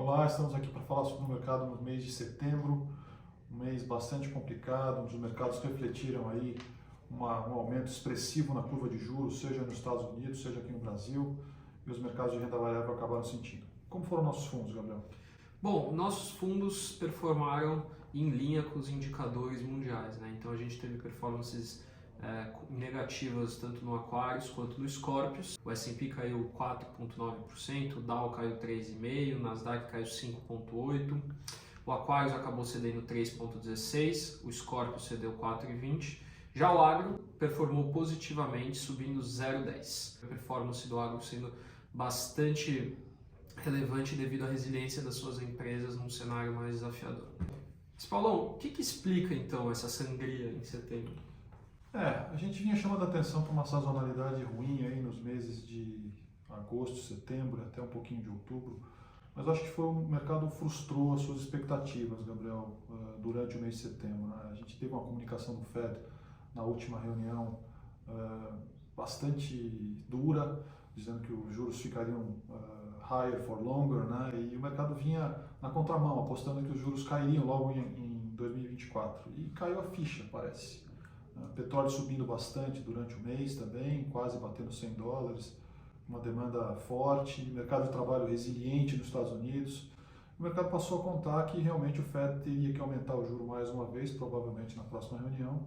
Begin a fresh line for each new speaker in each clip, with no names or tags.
Olá, estamos aqui para falar sobre o mercado no mês de setembro, um mês bastante complicado, onde os mercados refletiram aí um aumento expressivo na curva de juros, seja nos Estados Unidos, seja aqui no Brasil, e os mercados de renda variável acabaram sentindo. Como foram nossos fundos, Gabriel?
Bom, nossos fundos performaram em linha com os indicadores mundiais, né? Então a gente teve performances negativas tanto no Aquarius quanto no Scorpius. O S&P caiu 4,9%, o Dow caiu 3,5%, o Nasdaq caiu 5,8%, o Aquarius acabou cedendo 3,16%, o Scorpius cedeu 4,20%. Já o agro performou positivamente, subindo 0,10%. A performance do agro sendo bastante relevante devido à resiliência das suas empresas num cenário mais desafiador. Mas, Paulão, o que explica então essa sangria em setembro?
A gente vinha chamando a atenção para uma sazonalidade ruim aí nos meses de agosto, setembro, até um pouquinho de outubro, mas acho que o mercado frustrou as suas expectativas, Gabriel, durante o mês de setembro, né? A gente teve uma comunicação do Fed na última reunião bastante dura, dizendo que os juros ficariam higher for longer, né? E o mercado vinha na contramão, apostando que os juros cairiam logo em 2024. E caiu a ficha, parece. Petróleo subindo bastante durante o mês também, quase batendo $100, uma demanda forte, mercado de trabalho resiliente nos Estados Unidos. O mercado passou a contar que realmente o Fed teria que aumentar o juro mais uma vez, provavelmente na próxima reunião,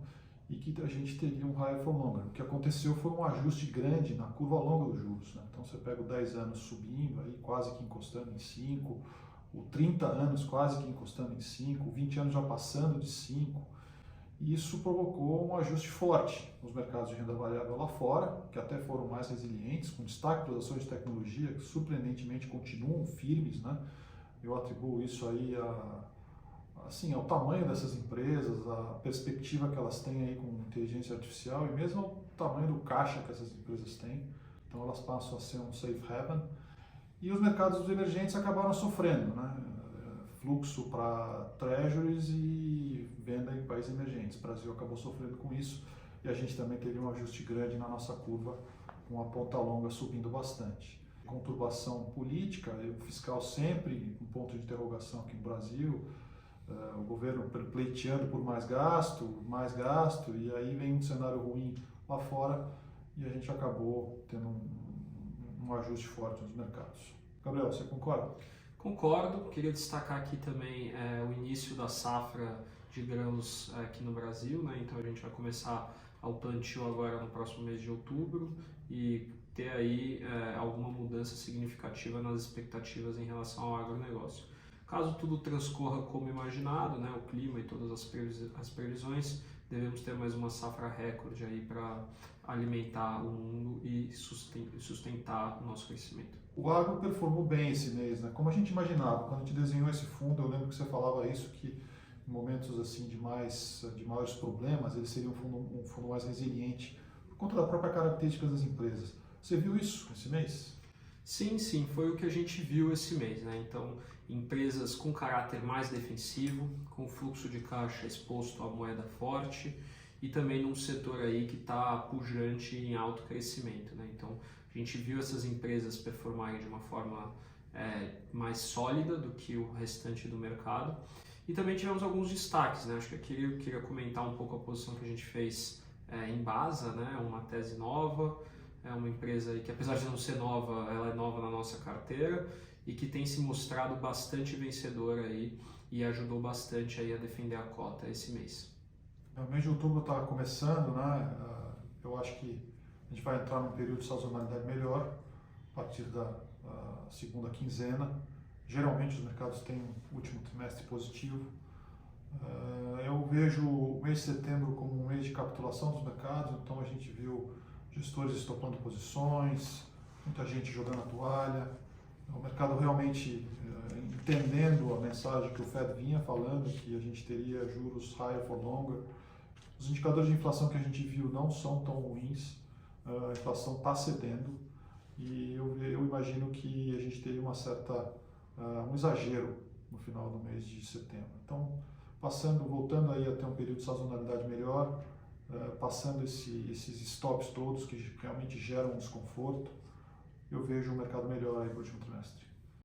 e que a gente teria um higher for longer. O que aconteceu foi um ajuste grande na curva longa dos juros, né? Então você pega o 10 anos subindo, aí quase que encostando em 5, o 30 anos quase que encostando em 5, o 20 anos já passando de 5, e isso provocou um ajuste forte nos mercados de renda variável lá fora, que até foram mais resilientes, com destaque para as ações de tecnologia, que surpreendentemente continuam firmes, né? Eu atribuo isso aí ao tamanho dessas empresas, a perspectiva que elas têm aí com inteligência artificial e mesmo ao tamanho do caixa que essas empresas têm. Então elas passam a ser um safe haven. E os mercados emergentes acabaram sofrendo, né? Fluxo para treasuries e venda em países emergentes. O Brasil acabou sofrendo com isso e a gente também teve um ajuste grande na nossa curva, com a ponta longa subindo bastante. Conturbação política, o fiscal sempre um ponto de interrogação aqui no Brasil, o governo pleiteando por mais gasto, e aí vem um cenário ruim lá fora e a gente acabou tendo um ajuste forte nos mercados. Gabriel, você concorda?
Concordo, queria destacar aqui também o início da safra de grãos aqui no Brasil, né? Então a gente vai começar o plantio agora no próximo mês de outubro e ter aí alguma mudança significativa nas expectativas em relação ao agronegócio. Caso tudo transcorra como imaginado, né, o clima e todas as previsões, devemos ter mais uma safra recorde aí para alimentar o mundo e sustentar o nosso crescimento.
O agro performou bem esse mês, né? Como a gente imaginava. Quando a gente desenhou esse fundo, eu lembro que você falava isso, que em momentos assim de maiores problemas, ele seria um fundo mais resiliente, por conta da própria característica das empresas. Você viu isso esse mês?
Sim, foi o que a gente viu esse mês, né? Então, empresas com caráter mais defensivo, com fluxo de caixa exposto à moeda forte e também num setor aí que está pujante em alto crescimento, né? Então, a gente viu essas empresas performarem de uma forma mais sólida do que o restante do mercado. E também tivemos alguns destaques, né? Acho que aqui eu queria comentar um pouco a posição que a gente fez em Basa, né? Uma tese nova, é uma empresa que, apesar de não ser nova, ela é nova na nossa carteira e que tem se mostrado bastante vencedora aí e ajudou bastante aí a defender a cota esse mês.
O mês de outubro está começando, né? Eu acho que a gente vai entrar num período de sazonalidade melhor a partir da segunda quinzena. Geralmente os mercados têm um último trimestre positivo. Eu vejo o mês de setembro como um mês de capitulação dos mercados, então a gente viu gestores estopando posições, muita gente jogando a toalha, o mercado realmente entendendo a mensagem que o Fed vinha falando, que a gente teria juros higher for longer. Os indicadores de inflação que a gente viu não são tão ruins, a inflação está cedendo e eu imagino que a gente teria um exagero no final do mês de setembro. Então, voltando aí a ter um período de sazonalidade melhor, passando esses stops todos que realmente geram um desconforto, eu vejo um mercado melhor aí para o último trimestre.